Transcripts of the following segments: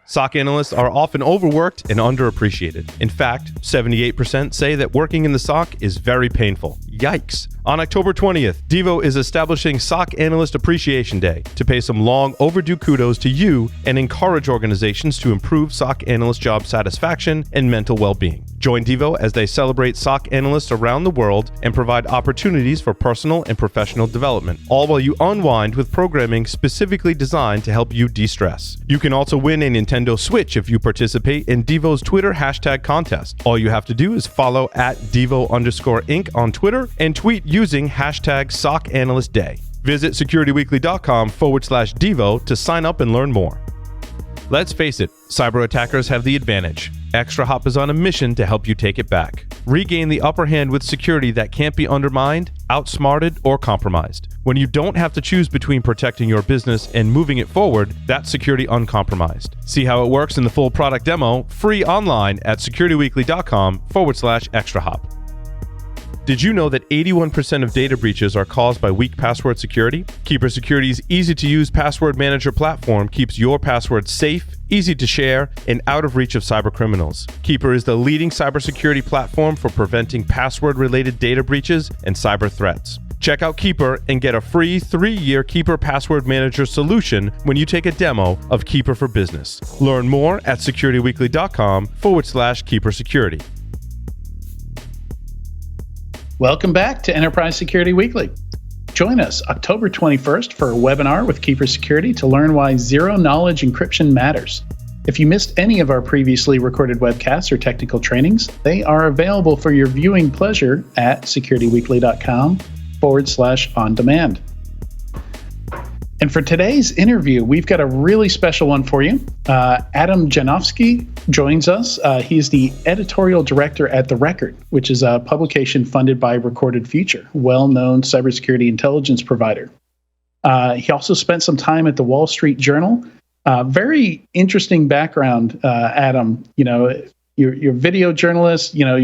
SOC analysts are often overworked and underappreciated. In fact, 78% say that working in the SOC is very painful. Yikes. On October 20th, Devo is establishing SOC Analyst Appreciation Day to pay some long overdue kudos to you and encourage organizations to improve SOC analyst job satisfaction and mental well-being. Join Devo as they celebrate SOC analysts around the world and provide opportunities for personal and professional development, all while you unwind with programming specifically designed to help you de-stress. You can also win a Nintendo Switch if you participate in Devo's Twitter hashtag contest. All you have to do is follow @Devo_Inc. on Twitter and tweet using hashtag SOC Analyst Day. Visit securityweekly.com/Devo to sign up and learn more. Let's face it, cyber attackers have the advantage. Extra Hop is on a mission to help you take it back. Regain the upper hand with security that can't be undermined, outsmarted, or compromised. When you don't have to choose between protecting your business and moving it forward, that's security uncompromised. See how it works in the full product demo, free online at securityweekly.com/Extra Hop. Did you know that 81% of data breaches are caused by weak password security? Keeper Security's easy-to-use password manager platform keeps your passwords safe, easy to share, and out of reach of cybercriminals. Keeper is the leading cybersecurity platform for preventing password-related data breaches and cyber threats. Check out Keeper and get a free 3-year Keeper Password Manager solution when you take a demo of Keeper for Business. Learn more at securityweekly.com/Keeper Security. Welcome back to Enterprise Security Weekly. Join us October 21st for a webinar with Keeper Security to learn why zero-knowledge encryption matters. If you missed any of our previously recorded webcasts or technical trainings, they are available for your viewing pleasure at securityweekly.com/on-demand. And for today's interview, we've got a really special one for you. Adam Janofsky joins us. He's the editorial director at The Record, which is a publication funded by Recorded Future, well-known cybersecurity intelligence provider. He also spent some time at the Wall Street Journal. Very interesting background, Adam. You know, you're a video journalist. You know,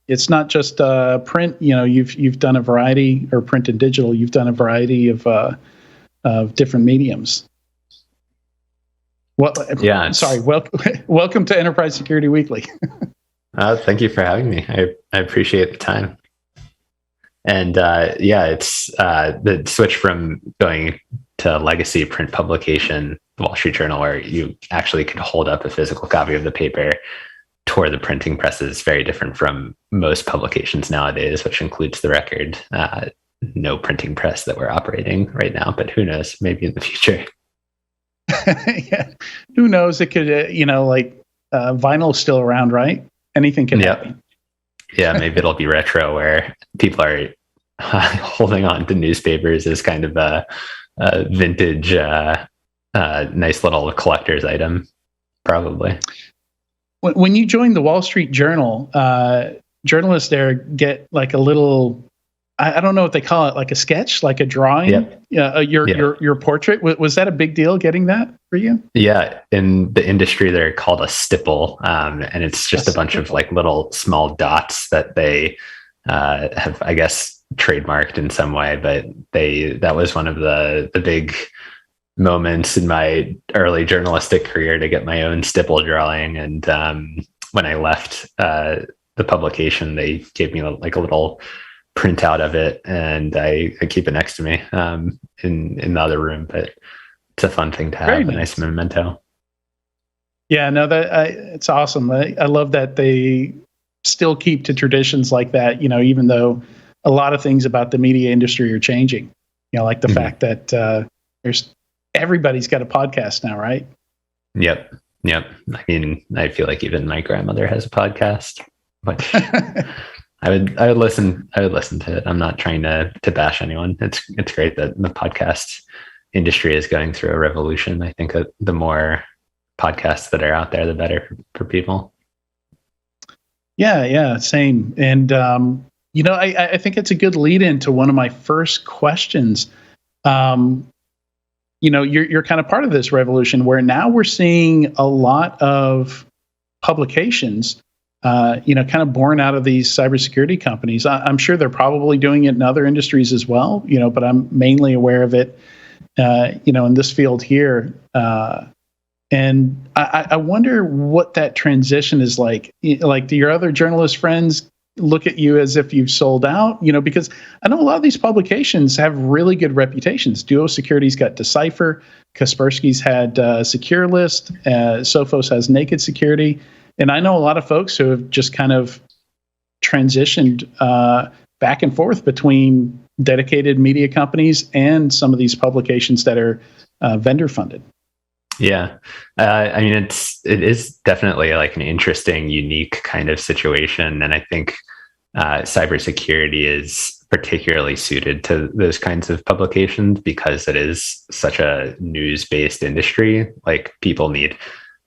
it's not just print. You know, you've done a variety, or print and digital. You've done a variety of different mediums. Welcome to Enterprise Security Weekly. Thank you for having me. I appreciate the time. And it's the switch from going to legacy print publication, the Wall Street Journal, where you actually could hold up a physical copy of the paper, toward the printing press is very different from most publications nowadays, which includes The Record. No printing press that we're operating right now, but who knows, maybe in the future. Yeah. Who knows? It could, vinyl's still around, right? Anything can happen. Yeah, maybe it'll be retro where people are holding on to newspapers as kind of a vintage, nice little collector's item, probably. When you join the Wall Street Journal, journalists there get like a little, I don't know what they call it, like a sketch, like a drawing. Yep. Your portrait. Was that a big deal getting that for you? Yeah, in the industry, they're called a stipple, and it's just a bunch of like little small dots that they have, I guess, trademarked in some way. But that was one of the big moments in my early journalistic career to get my own stipple drawing. And when I left the publication, they gave me like a little printout of it, and I keep it next to me in the other room. But it's a fun thing to have, a nice memento. Yeah, no, it's awesome. I love that they still keep to traditions like that. You know, even though a lot of things about the media industry are changing. You know, like the fact that everybody's got a podcast now, right? Yep. I mean, I feel like even my grandmother has a podcast, which I would listen to it. I'm not trying to bash anyone. It's great that the podcast industry is going through a revolution. I think that the more podcasts that are out there, the better for people. Yeah, same. And I think it's a good lead into one of my first questions. You're kind of part of this revolution where now we're seeing a lot of publications kind of born out of these cybersecurity companies. I'm sure they're probably doing it in other industries as well, but I'm mainly aware of it, in this field here. And I wonder what that transition is like. Like, do your other journalist friends look at you as if you've sold out? Because I know a lot of these publications have really good reputations. Duo Security's got Decipher, Kaspersky's had Secure List, Sophos has Naked Security, and I know a lot of folks who have just kind of transitioned back and forth between dedicated media companies and some of these publications that are vendor funded. Yeah. I mean, it is definitely like an interesting, unique kind of situation. And I think cybersecurity is particularly suited to those kinds of publications because it is such a news-based industry. Like, people need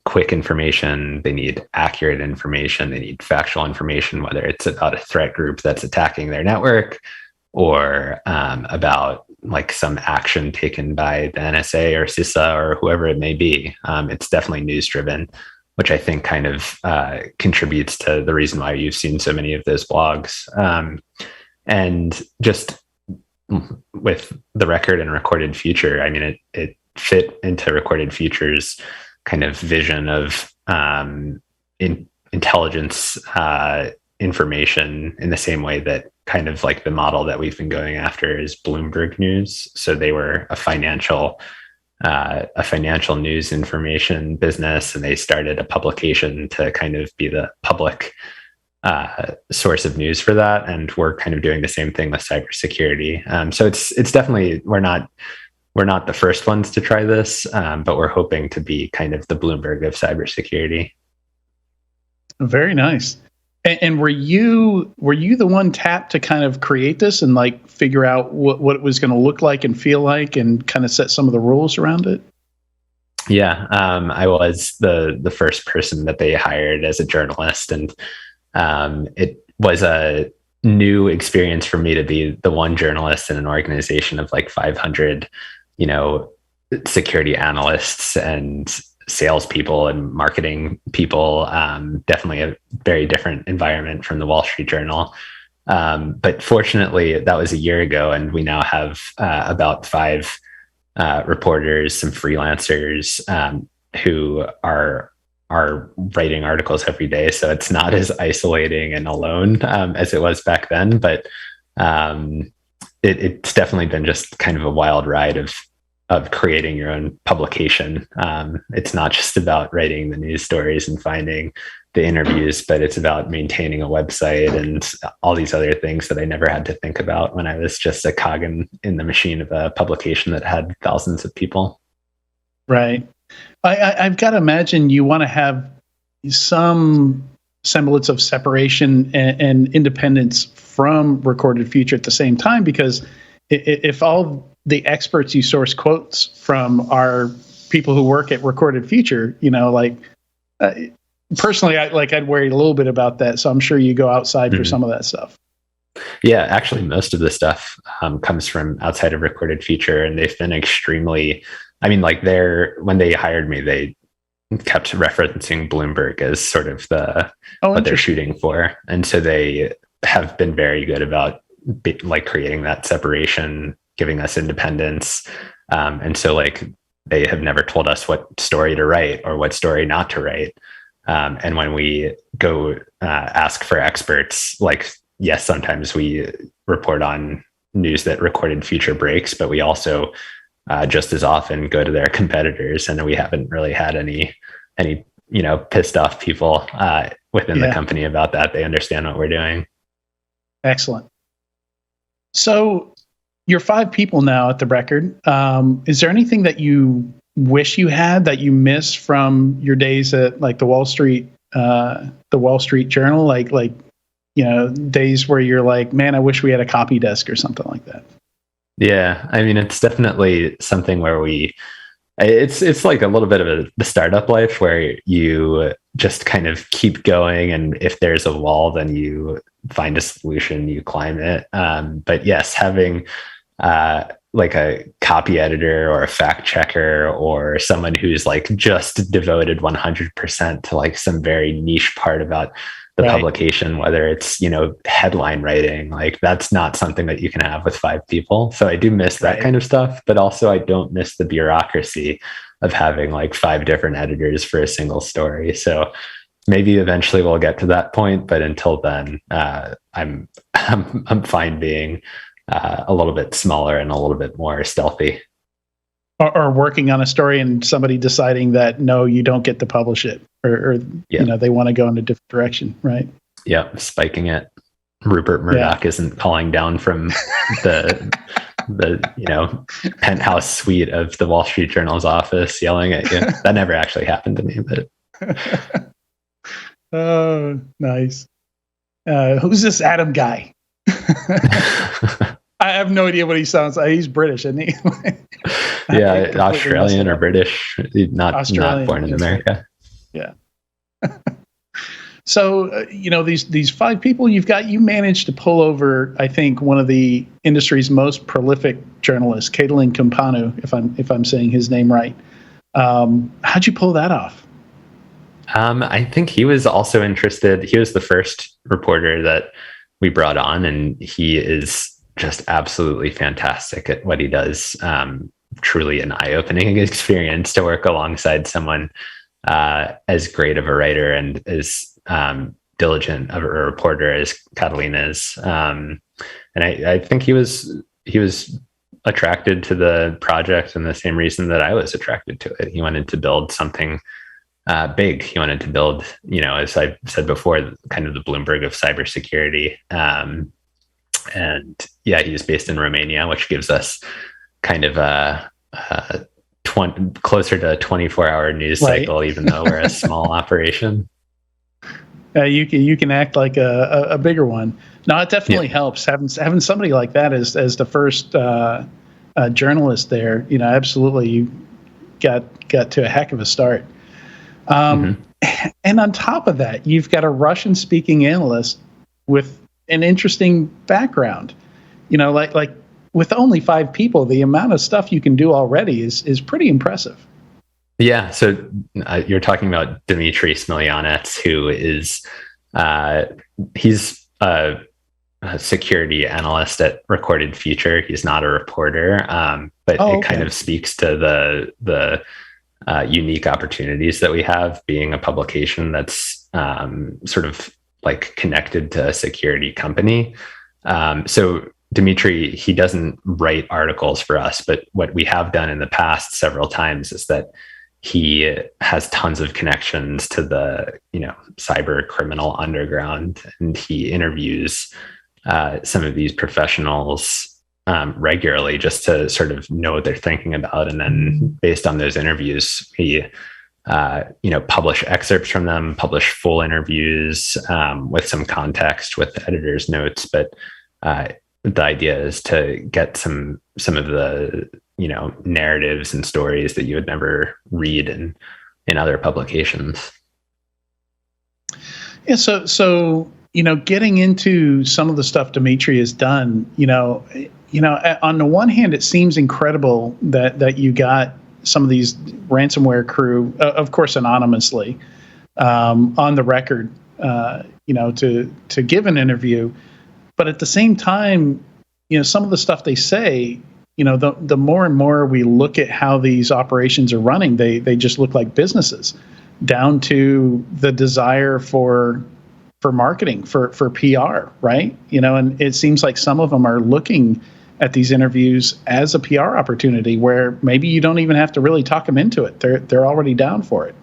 quick information, they need accurate information, they need factual information, whether it's about a threat group that's attacking their network or about like some action taken by the NSA or CISA or whoever it may be. It's definitely news driven, which I think kind of contributes to the reason why you've seen so many of those blogs. And just with the Record and Recorded Future, I mean, it fit into Recorded Future's kind of vision of intelligence information in the same way that kind of like the model that we've been going after is Bloomberg News. So they were a financial news information business, and they started a publication to kind of be the public source of news for that. And we're kind of doing the same thing with cybersecurity. So it's definitely, we're not the first ones to try this, but we're hoping to be kind of the Bloomberg of cybersecurity. Very nice. And were you the one tapped to kind of create this and like figure out what it was going to look like and feel like and kind of set some of the rules around it? Yeah, I was the first person that they hired as a journalist, and it was a new experience for me to be the one journalist in an organization of like 500, security analysts and salespeople and marketing people. Definitely a very different environment from the Wall Street Journal. But fortunately, that was a year ago, and we now have about 5 reporters, some freelancers who are writing articles every day. So it's not as isolating and alone as it was back then. But it's definitely been just kind of a wild ride of creating your own publication. It's not just about writing the news stories and finding the interviews, but it's about maintaining a website and all these other things that I never had to think about when I was just a cog in the machine of a publication that had thousands of people. Right. I've got to imagine you want to have some semblance of separation and independence from Recorded Future at the same time, because if all the experts you source quotes from are people who work at Recorded Future, personally, I'd worry a little bit about that. So I'm sure you go outside for some of that stuff. Yeah, actually, most of the stuff comes from outside of Recorded Future, and they've been extremely, when they hired me, they kept referencing Bloomberg as sort of what they're shooting for. And so they have been very good about creating that separation, giving us independence. And so they have never told us what story to write or what story not to write. And when we go ask for experts, yes, sometimes we report on news that Recorded Future breaks, but we also just as often go to their competitors, and we haven't really had any pissed off people within the company about that. They understand what we're doing. Excellent. So you're 5 people now at the Record. Is there anything that you wish you had that you miss from your days at the Wall Street Journal? Days where you're like, man, I wish we had a copy desk or something like that. Yeah. I mean, it's definitely something where it's like a little bit of the startup life where you just kind of keep going. And if there's a wall, then you find a solution, you climb it. But yes, having a copy editor or a fact checker or someone who's just devoted 100% to some very niche part about the publication, whether it's, headline writing, that's not something that you can have with 5 people. So I do miss that kind of stuff, but also I don't miss the bureaucracy of having like 5 different editors for a single story. So maybe eventually we'll get to that point, but until then, I'm fine being a little bit smaller and a little bit more stealthy. Or working on a story and somebody deciding that no, you don't get to publish it, or they want to go in a different direction, right? Yeah, spiking it. Rupert Murdoch isn't calling down from the penthouse suite of the Wall Street Journal's office yelling at you. That never actually happened to me, but oh, nice. Who's this Adam guy? I have no idea what he sounds like. He's British, isn't he? Yeah, Australian or British, not born in America. Right. Yeah. So, these 5 people you managed to pull over, I think, one of the industry's most prolific journalists, Caitlin Campanu, if I'm saying his name right. How'd you pull that off? I think he was also interested. He was the first reporter that we brought on, and he is just absolutely fantastic at what he does. Truly an eye-opening experience to work alongside someone as great of a writer and as diligent of a reporter as Catalina is. And I think he was attracted to the project in the same reason that I was attracted to it. He wanted to build something big. He wanted to build, as I've said before, kind of the Bloomberg of cybersecurity. And yeah, he's based in Romania, which gives us kind of closer to a 24-hour news cycle, even though we're a small operation. You can act like a bigger one. No, it definitely helps having somebody like that as the first journalist there. Absolutely, you got to a heck of a start. And on top of that, you've got a Russian-speaking analyst with an interesting background. Like with only 5 people, the amount of stuff you can do already is pretty impressive. Yeah. So you're talking about Dmitry Smilyanets, who is he's a security analyst at Recorded Future. He's not a reporter, but it kind of speaks to the unique opportunities that we have being a publication that's sort of like connected to a security company. So Dmitry, he doesn't write articles for us, but what we have done in the past several times is that he has tons of connections to the, cyber criminal underground, and he interviews some of these professionals regularly just to sort of know what they're thinking about. And then based on those interviews, he, publish excerpts from them, publish full interviews with some context with the editor's notes. But the idea is to get some of the, narratives and stories that you would never read in other publications. Yeah. So, getting into some of the stuff Dmitry has done, on the one hand, it seems incredible that you got some of these ransomware crew, of course, anonymously, on the record, to give an interview. But at the same time, some of the stuff they say, the more and more we look at how these operations are running, they just look like businesses, down to the desire for marketing, for PR, right? And it seems like some of them are looking at these interviews as a PR opportunity where maybe you don't even have to really talk them into it. They're already down for it.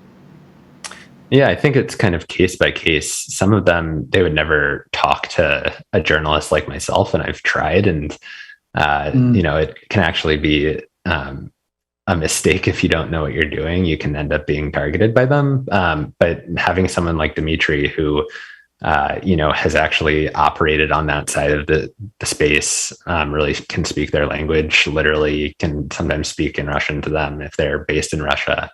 Yeah, I think it's kind of case by case. Some of them, they would never talk to a journalist like myself, and I've tried, and it can actually be a mistake if you don't know what you're doing. You can end up being targeted by them. But having someone like Dmitry who has actually operated on that side of the space, really can speak their language, literally can sometimes speak in Russian to them if they're based in Russia.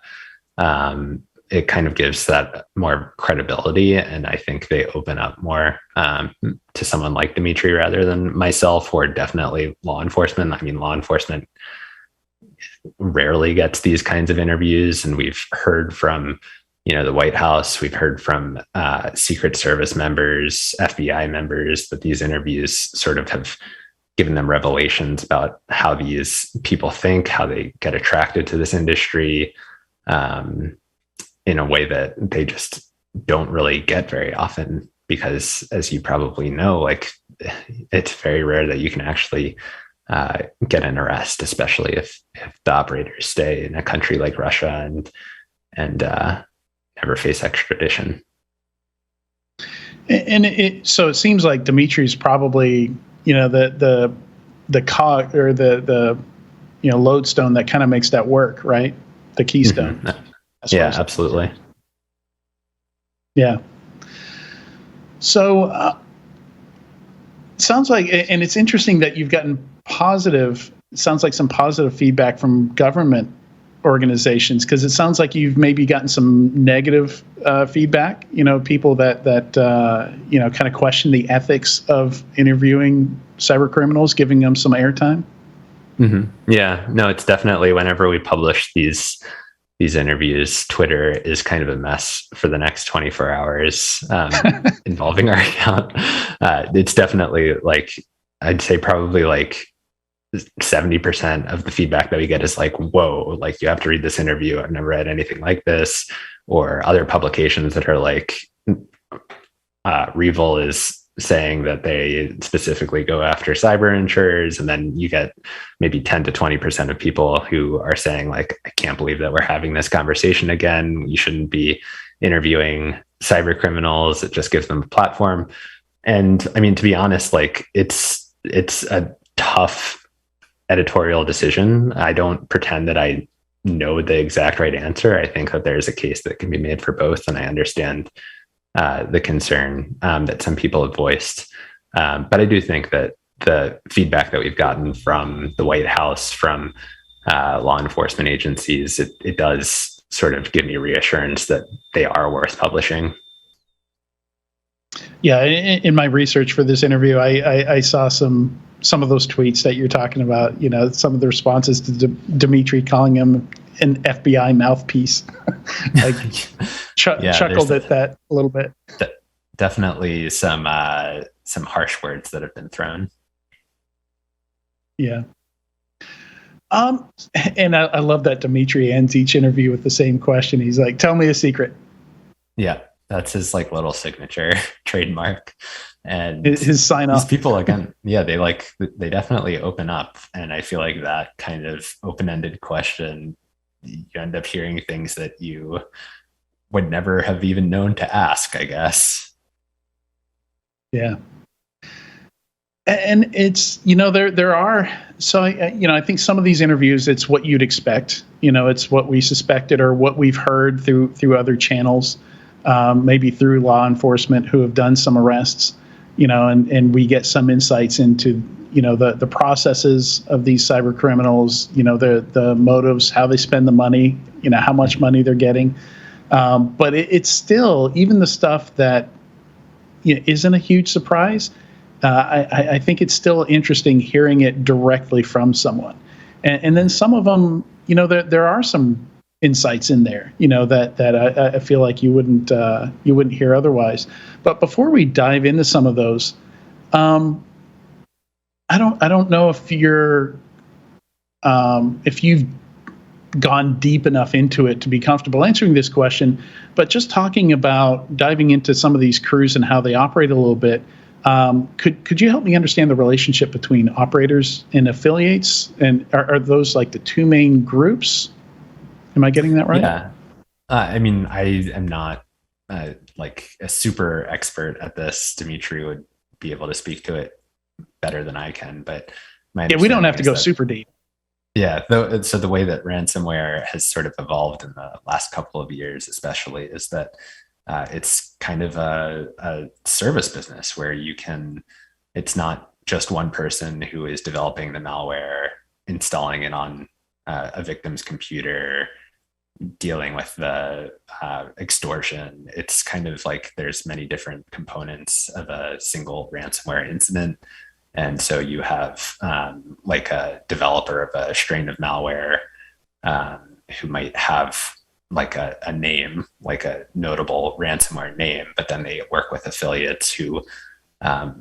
It kind of gives that more credibility. And I think they open up more to someone like Dmitry rather than myself, or definitely law enforcement. I mean, law enforcement rarely gets these kinds of interviews. And we've heard from, the White House, we've heard from Secret Service members, FBI members, that these interviews sort of have given them revelations about how these people think, how they get attracted to this industry, in a way that they just don't really get very often, because as you probably know, like it's very rare that you can actually get an arrest, especially if the operators stay in a country like Russia and never face extradition. And so it seems like Dmitri's probably, the cog or the lodestone that kind of makes that work, right? The keystone. Mm-hmm. Yeah, absolutely. Yeah. So sounds like, and it's interesting that you've gotten sounds like some positive feedback from government organizations, because it sounds like you've maybe gotten some negative feedback, people that kind of question the ethics of interviewing cyber criminals, giving them some airtime. Mm-hmm. Yeah, no, it's definitely, whenever we publish these interviews, Twitter is kind of a mess for the next 24 hours involving our account. It's definitely, like, I'd say probably like 70% of the feedback that we get is like, whoa, like, you have to read this interview. I've never read anything like this. Or other publications that are like, REvil is saying that they specifically go after cyber insurers. And then you get maybe 10 to 20% of people who are saying, like, I can't believe that we're having this conversation again. You shouldn't be interviewing cyber criminals. It just gives them a platform. And I mean, to be honest, like, it's a tough editorial decision. I don't pretend that I know the exact right answer. I think that there's a case that can be made for both. And I understand the concern that some people have voiced. But I do think that the feedback that we've gotten from the White House, from law enforcement agencies, it does sort of give me reassurance that they are worth publishing. Yeah, in my research for this interview, I saw some of those tweets that you're talking about, some of the responses to Dmitri calling him an FBI mouthpiece. Chuckled at that a little bit. Definitely some harsh words that have been thrown. Yeah. And I love that Dmitri ends each interview with the same question. He's like, tell me a secret. Yeah, that's his like little signature trademark. And his sign off. These people, again, yeah, they definitely open up. And I feel like that kind of open-ended question, you end up hearing things that you would never have even known to ask, I guess. Yeah. And it's, there are, so, I think some of these interviews, it's what you'd expect, it's what we suspected or what we've heard through other channels, maybe through law enforcement who have done some arrests, and we get some insights into, the processes of these cyber criminals, the motives, how they spend the money, how much money they're getting. But it's still, even the stuff that isn't a huge surprise, I think it's still interesting hearing it directly from someone. And then some of them, there are some insights in there, that I feel like you wouldn't hear otherwise. But before we dive into some of those, I don't know if you've gone deep enough into it to be comfortable answering this question, but just talking about diving into some of these crews and how they operate a little bit. Could you help me understand the relationship between operators and affiliates? And are those like the two main groups? Am I getting that right? Yeah. I mean, I am not like a super expert at this. Dmitri would be able to speak to it better than I can, but we don't have to go super deep. Yeah. So the way that ransomware has sort of evolved in the last couple of years, especially, is that it's kind of a service business where it's not just one person who is developing the malware, installing it on a victim's computer, dealing with the extortion. It's kind of like there's many different components of a single ransomware incident. And so you have like a developer of a strain of malware who might have like a name, like a notable ransomware name, but then they work with affiliates who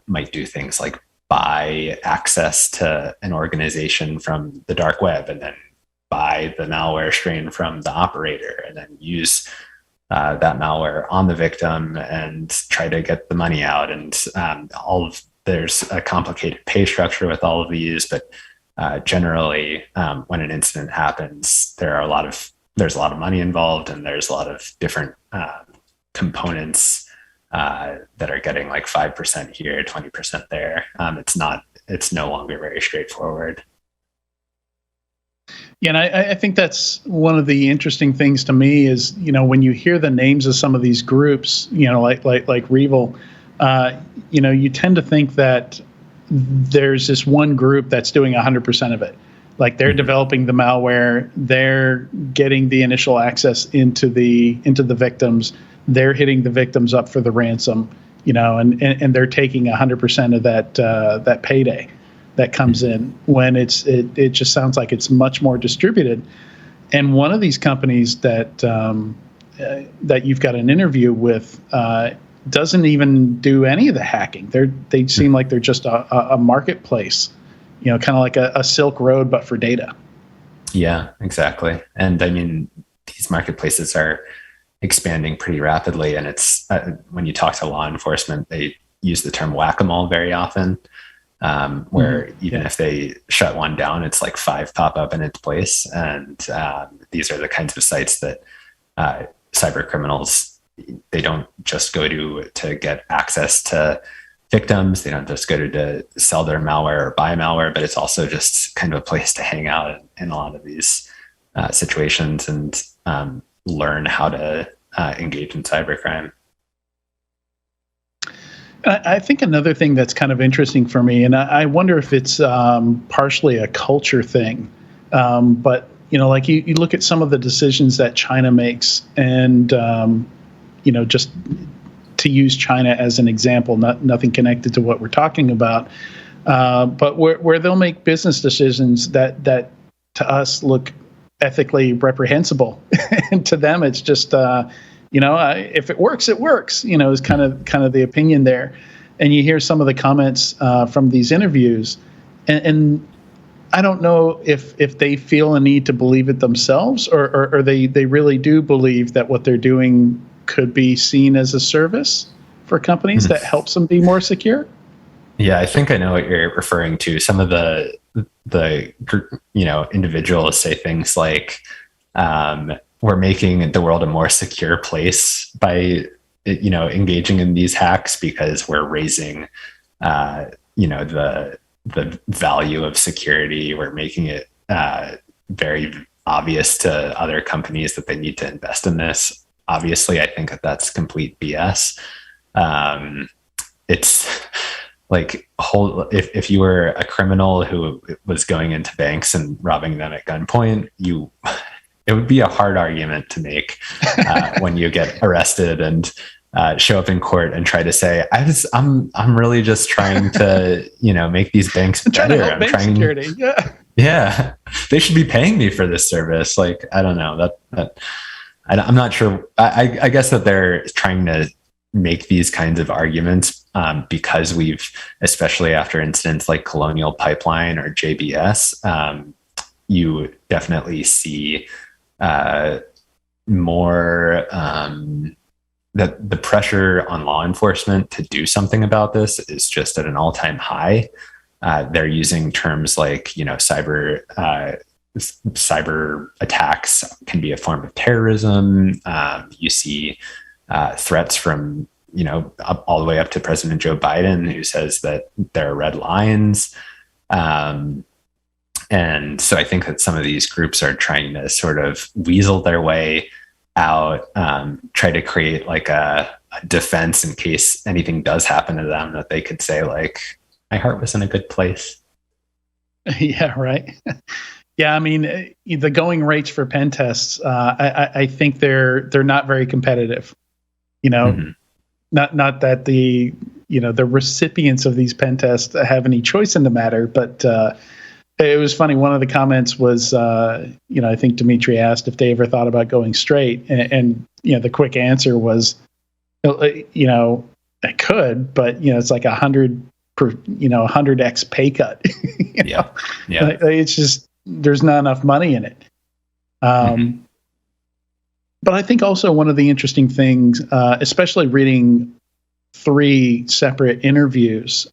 might do things like buy access to an organization from the dark web and then buy the malware strain from the operator and then use that malware on the victim and try to get the money out. And there's a complicated pay structure with all of these, but generally, when an incident happens, there's a lot of money involved, and there's a lot of different components that are getting like 5% here, 20% there. It's no longer very straightforward. Yeah, and I think that's one of the interesting things to me is, when you hear the names of some of these groups, like REvil, you tend to think that there's this one group that's doing 100% of it. Like they're developing the malware, they're getting the initial access into the victims, they're hitting the victims up for the ransom, and they're taking 100% of that payday that comes in, when it just sounds like it's much more distributed. And one of these companies that you've got an interview with doesn't even do any of the hacking. They seem like they're just a marketplace, kind of like a Silk Road, but for data. Yeah, exactly. And I mean, these marketplaces are expanding pretty rapidly. And it's when you talk to law enforcement, they use the term whack-a-mole very often, where even if they shut one down, it's like 5 pop up in its place. And these are the kinds of sites that cybercriminals, they don't just go to get access to victims. They don't just go to sell their malware or buy malware, but it's also just kind of a place to hang out in a lot of these situations and learn how to engage in cybercrime. I think another thing that's kind of interesting for me, and I wonder if it's partially a culture thing, but like you look at some of the decisions that China makes, and just to use China as an example, nothing connected to what we're talking about, but where they'll make business decisions that to us look ethically reprehensible, and to them it's just if it works, it works. Is kind of the opinion there, and you hear some of the comments from these interviews, and I don't know if they feel a need to believe it themselves, or they really do believe that what they're doing could be seen as a service for companies that helps them be more secure. Yeah, I think I know what you're referring to. Some of the individuals say things like, we're making the world a more secure place by engaging in these hacks, because we're raising the value of security. We're making it very obvious to other companies that they need to invest in this. Obviously, I think that's complete BS. It's like if you were a criminal who was going into banks and robbing them at gunpoint, it would be a hard argument to make when you get arrested and show up in court and try to say, I'm really just trying to make these banks better. I'm trying security. Yeah, they should be paying me for this service. Like, I don't know that. I'm not sure. I guess that they're trying to make these kinds of arguments because we've, especially after incidents like Colonial Pipeline or JBS, you definitely see more that the pressure on law enforcement to do something about this is just at an all-time high. They're using terms like, cyber attacks can be a form of terrorism. You see threats from, all the way up to President Joe Biden, who says that there are red lines. And so I think that some of these groups are trying to sort of weasel their way out, try to create like a defense in case anything does happen to them, that they could say like, my heart was in a good place. Yeah, right. Yeah, I mean, the going rates for pen tests, I think they're not very competitive. Not that the recipients of these pen tests have any choice in the matter, but it was funny. One of the comments was, I think Dimitri asked if they ever thought about going straight, and the quick answer was, I could, but it's like 100x pay cut. Yeah. It's just, there's not enough money in it. But I think also one of the interesting things, especially reading 3 separate interviews,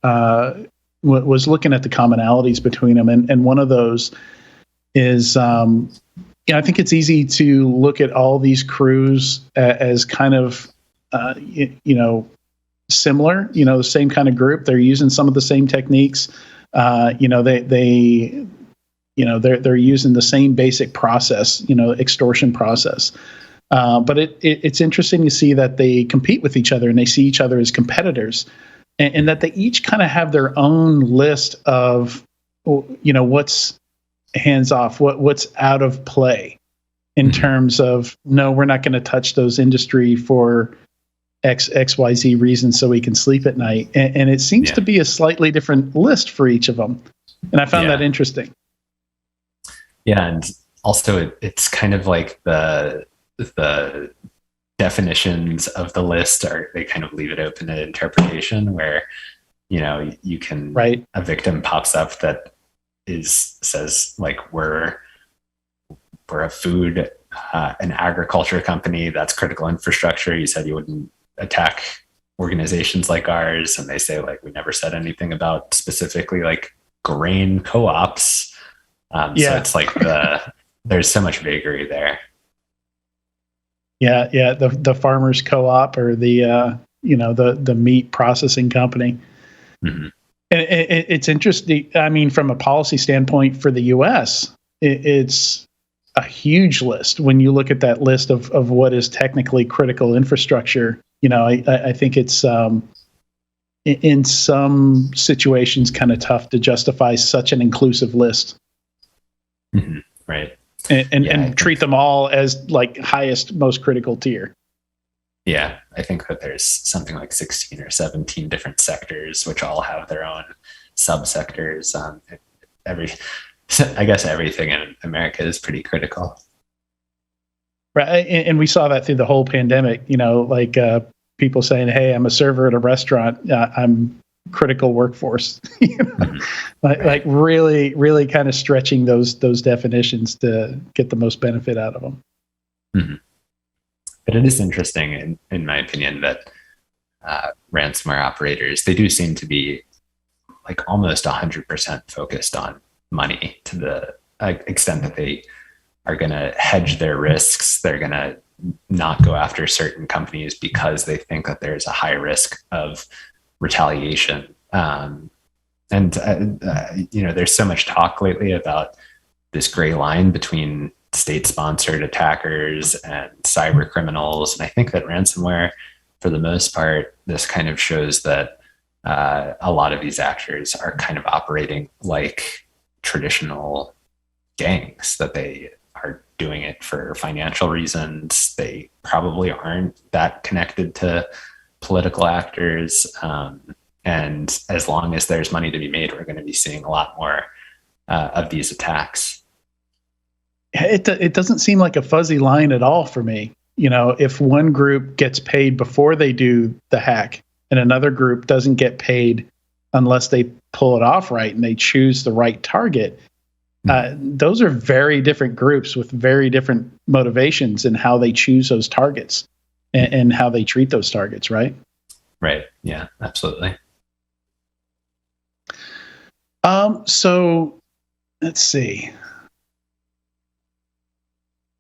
was looking at the commonalities between them. And one of those is, I think it's easy to look at all these crews as kind of, similar, the same kind of group. They're using some of the same techniques. They're using the same basic process, extortion process. But it's interesting to see that they compete with each other and they see each other as competitors, and that they each kind of have their own list of, what's hands off, what's out of play in terms of, no, we're not going to touch those industry for XYZ reasons so we can sleep at night. And it seems to be a slightly different list for each of them. And I found that interesting. Yeah. And also it's kind of like the definitions of the list they kind of leave it open to interpretation, where, you can, a victim pops up that says like, we're a food, an agriculture company that's critical infrastructure. You said you wouldn't attack organizations like ours. And they say like, we never said anything about specifically like grain co-ops. So it's like there's so much vagary there. Yeah. The farmers co-op or the meat processing company. Mm-hmm. And it's interesting. I mean, from a policy standpoint for the U.S., it's a huge list. When you look at that list of what is technically critical infrastructure, I think it's in some situations kind of tough to justify such an inclusive list. Mm-hmm. Right. And treat them all as like highest, most critical tier. Yeah, I think that there's something like 16 or 17 different sectors, which all have their own subsectors. I guess everything in America is pretty critical. Right. And we saw that through the whole pandemic, people saying, hey, I'm a server at a restaurant. I'm critical workforce, like really, really kind of stretching those definitions to get the most benefit out of them. Mm-hmm. But it is interesting, in my opinion, that ransomware operators, they do seem to be like almost 100% focused on money, to the extent that they are going to hedge their risks. They're going to not go after certain companies because they think that there's a high risk of retaliation. There's so much talk lately about this gray line between state-sponsored attackers and cyber criminals. And I think that ransomware, for the most part, this kind of shows that a lot of these actors are kind of operating like traditional gangs, that they are doing it for financial reasons. They probably aren't that connected to political actors. And as long as there's money to be made, we're going to be seeing a lot more of these attacks. It doesn't seem like a fuzzy line at all for me. If one group gets paid before they do the hack and another group doesn't get paid unless they pull it off right and they choose the right target, those are very different groups with very different motivations in how they choose those targets and how they treat those targets, right? Right. Yeah, absolutely. So let's see.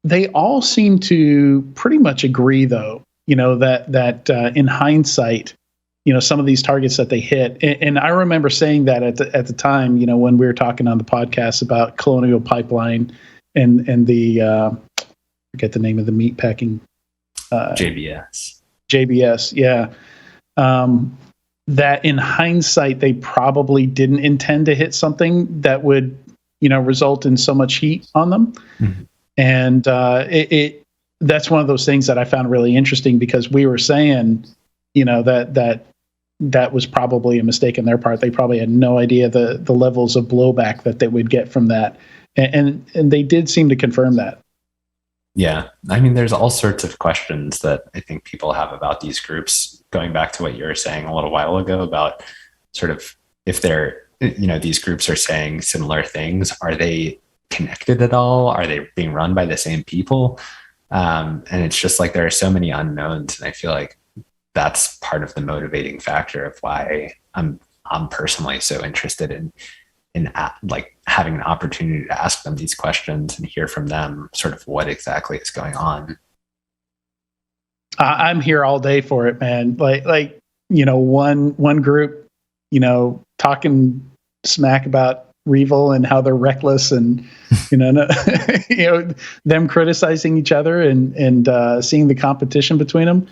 They all seem to pretty much agree, though, that in hindsight, some of these targets that they hit. And I remember saying that at the time, when we were talking on the podcast about Colonial Pipeline and the, forget the name of the meat packing. JBS. Yeah. That in hindsight, they probably didn't intend to hit something that would, result in so much heat on them. Mm-hmm. And that's one of those things that I found really interesting, because we were saying, that was probably a mistake on their part. They probably had no idea the levels of blowback that they would get from that. And they did seem to confirm that. Yeah. I mean, there's all sorts of questions that I think people have about these groups, going back to what you were saying a little while ago about sort of if they're, these groups are saying similar things, are they connected at all? Are they being run by the same people? And it's just like there are so many unknowns, and I feel like that's part of the motivating factor of why I'm personally so interested in like having an opportunity to ask them these questions and hear from them sort of what exactly is going on. I'm here all day for it, man. Like one group, talking smack about REvil and how they're reckless, and them criticizing each other and seeing the competition between them.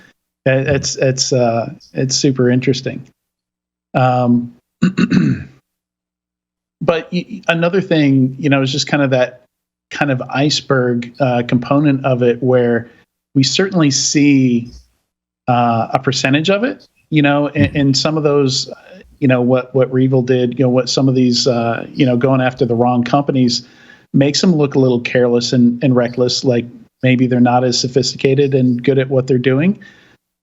It's super interesting. But another thing, is just kind of that kind of iceberg component of it, where we certainly see a percentage of it, and some of those, what REvil did, what some of these, going after the wrong companies makes them look a little careless and reckless, like maybe they're not as sophisticated and good at what they're doing.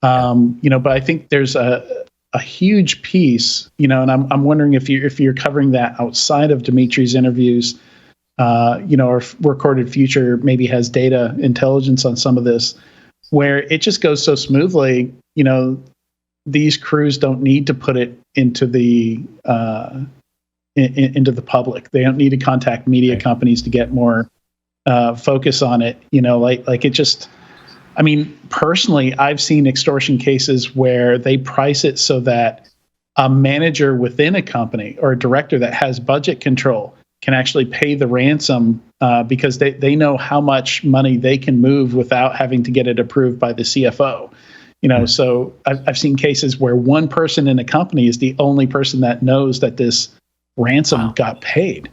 But I think there's a huge piece, and I'm wondering if you're covering that outside of Dimitri's interviews, or if Recorded Future maybe has data intelligence on some of this, where it just goes so smoothly. These crews don't need to put it into the into the public. They don't need to contact media companies to get more focus on it. Like it just. I mean, personally, I've seen extortion cases where they price it so that a manager within a company or a director that has budget control can actually pay the ransom because they know how much money they can move without having to get it approved by the CFO. So I've seen cases where one person in a company is the only person that knows that this ransom got paid.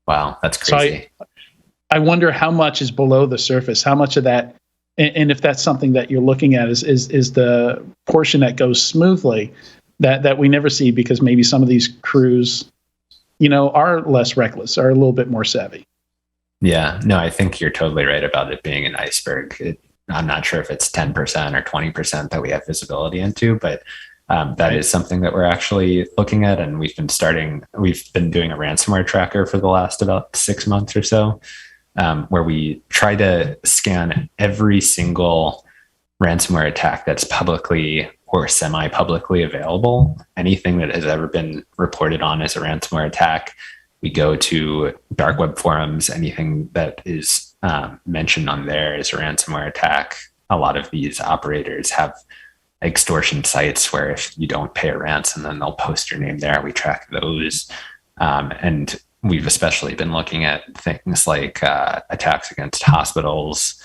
Wow, that's crazy. So I wonder how much is below the surface, how much of that. And if that's something that you're looking at is the portion that goes smoothly that we never see because maybe some of these crews, are less reckless, are a little bit more savvy. Yeah, no, I think you're totally right about it being an iceberg. I'm not sure if it's 10% or 20% that we have visibility into, but that is something that we're actually looking at. And we've been doing a ransomware tracker for the last about 6 months or so. Where we try to scan every single ransomware attack that's publicly or semi-publicly available. Anything that has ever been reported on as a ransomware attack, we go to dark web forums. Anything that is mentioned on there is a ransomware attack. A lot of these operators have extortion sites where if you don't pay a ransom, then they'll post your name there. We track those. And we've especially been looking at things like attacks against hospitals,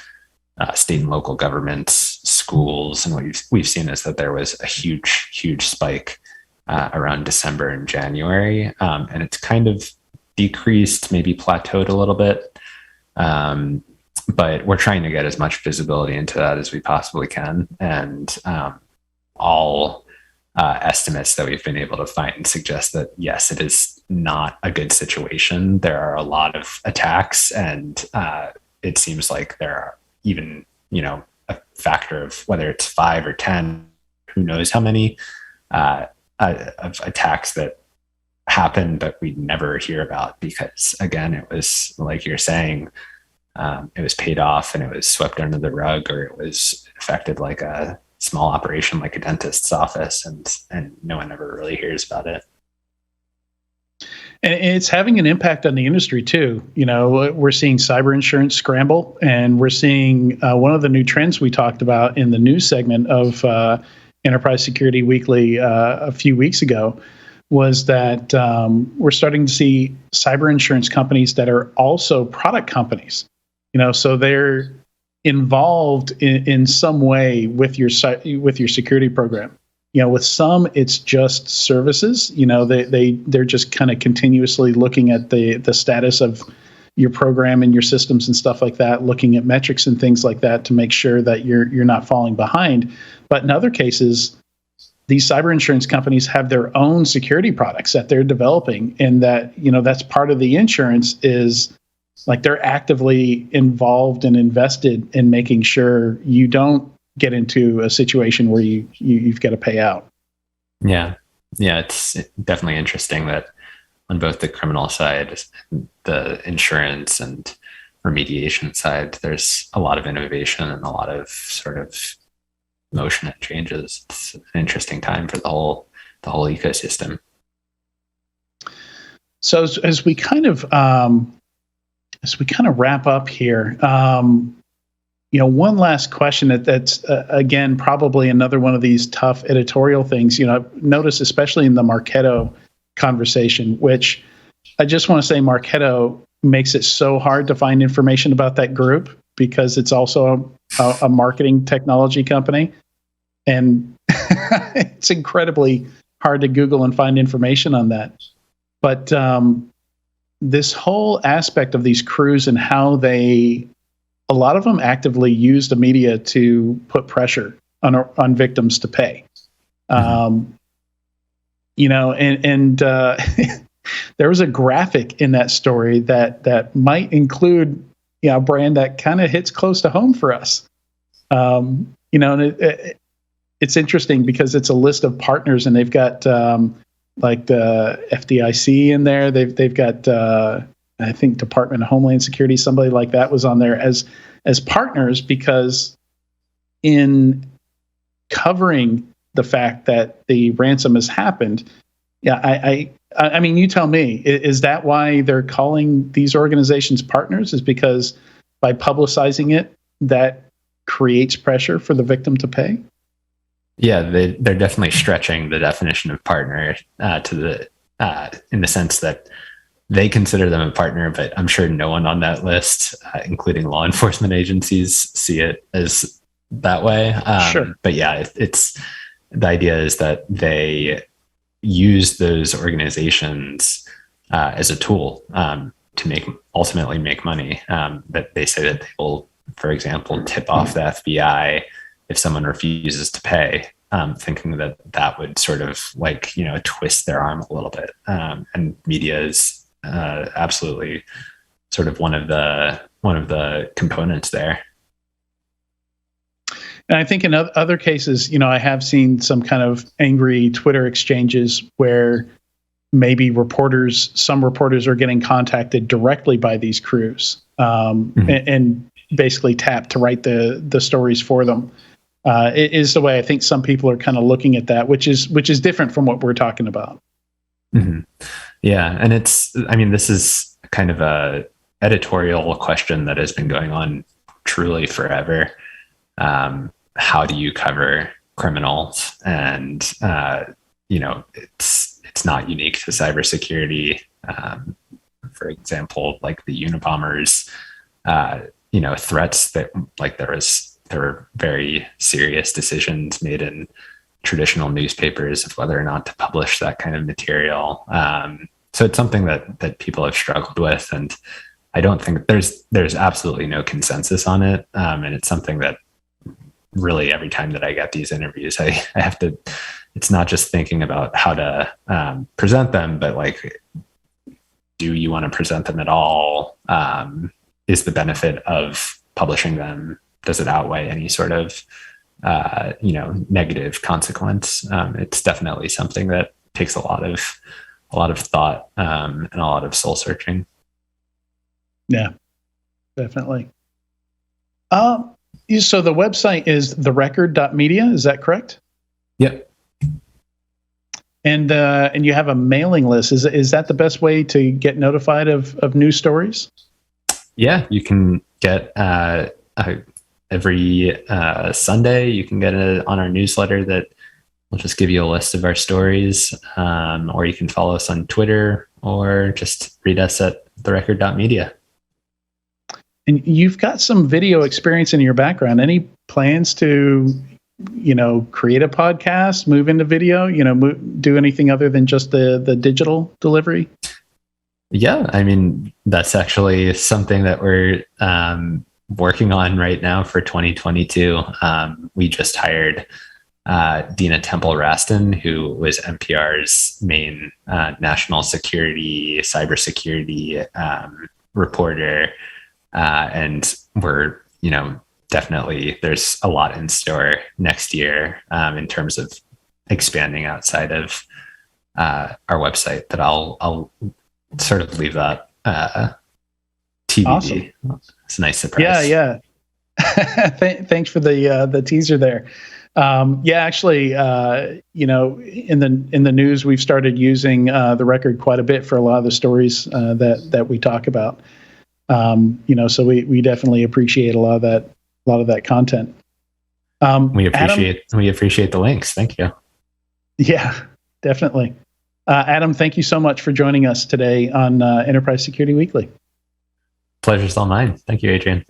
state and local governments, schools, and what we've seen is that there was a huge spike around December and January, and it's kind of decreased, maybe plateaued a little bit, but we're trying to get as much visibility into that as we possibly can, and all estimates that we've been able to find suggest that yes, it is not a good situation. There are a lot of attacks, and it seems like there are even, a factor of whether it's 5 or 10, who knows how many of attacks that happen that we never hear about because, again, it was like you're saying, it was paid off and it was swept under the rug, or it was affected like a small operation like a dentist's office, and no one ever really hears about it. And it's having an impact on the industry too. We're seeing cyber insurance scramble, and we're seeing one of the new trends we talked about in the news segment of Enterprise Security Weekly a few weeks ago was that we're starting to see cyber insurance companies that are also product companies. So they're involved in some way with your security program. With some, it's just services. They're just kind of continuously looking at the status of your program and your systems and stuff like that, looking at metrics and things like that to make sure that you're not falling behind. But in other cases, these cyber insurance companies have their own security products that they're developing, and that that's part of the insurance is like they're actively involved and invested in making sure you don't get into a situation where you've got to pay out. Yeah, it's definitely interesting that both the criminal side, the insurance and remediation side. There's a lot of innovation and a lot of sort of motion and changes. It's an interesting time for the whole ecosystem. So as we kind of wrap up here, one last question that's again probably another one of these tough editorial things. I've noticed, especially in the Marketo conversation, which I just want to say Marketo makes it so hard to find information about that group because it's also a marketing technology company, and it's incredibly hard to Google and find information on that. But this whole aspect of these crews and how a lot of them actively use the media to put pressure on victims to pay. There was a graphic in that story that might include a brand that kind of hits close to home for us. It's interesting because it's a list of partners, and they've got like the FDIC in there. They've got I think Department of Homeland Security, somebody like that was on there as partners, because in covering the fact that the ransom has happened. Yeah, I mean, you tell me, is that why they're calling these organizations partners? Is because by publicizing it, that creates pressure for the victim to pay? Yeah, they're definitely stretching the definition of partner in the sense that they consider them a partner, but I'm sure no one on that list, including law enforcement agencies, see it as that way. Sure. But yeah, it's the idea is that they use those organizations as a tool to ultimately make money. That they say that they will, for example, tip off the FBI if someone refuses to pay, thinking that would sort of twist their arm a little bit. And media is absolutely sort of one of the components there. And I think in other cases, I have seen some kind of angry Twitter exchanges where maybe some reporters are getting contacted directly by these crews and basically tapped to write the stories for them. It is the way I think some people are kind of looking at that, which is different from what we're talking about. Mm-hmm. Yeah, and this is kind of a editorial question that has been going on truly forever. How do you cover criminals? And it's not unique to cybersecurity. For example, like the Unabombers, threats that there were very serious decisions made in traditional newspapers of whether or not to publish that kind of material. So it's something that people have struggled with, and I don't think there's absolutely no consensus on it. And it's something that really every time that I get these interviews, I have to, it's not just thinking about how to present them, but do you want to present them at all? Is the benefit of publishing them, does it outweigh any sort of negative consequence? It's definitely something that takes a lot of thought and a lot of soul searching. Yeah, definitely. So the website is therecord.media, is that correct? Yep. And you have a mailing list. Is that the best way to get notified of news stories? Yeah, you can get every Sunday, you can get it on our newsletter that will just give you a list of our stories, or you can follow us on Twitter or just read us at therecord.media. And you've got some video experience in your background. Any plans to, create a podcast, move into video, do anything other than just the digital delivery? Yeah, that's actually something that we're working on right now for 2022. We just hired Dina Temple-Raston, who was NPR's main national security, cybersecurity reporter. And we're, definitely there's a lot in store next year in terms of expanding outside of our website. That I'll sort of leave that TBD. Awesome. It's a nice surprise. Yeah. Thanks for the teaser there. Actually, in the news, we've started using the record quite a bit for a lot of the stories that we talk about. So we definitely appreciate a lot of that content. We appreciate the links. Thank you. Yeah, definitely. Adam, thank you so much for joining us today on Enterprise Security Weekly. Pleasure's all mine. Thank you, Adrian.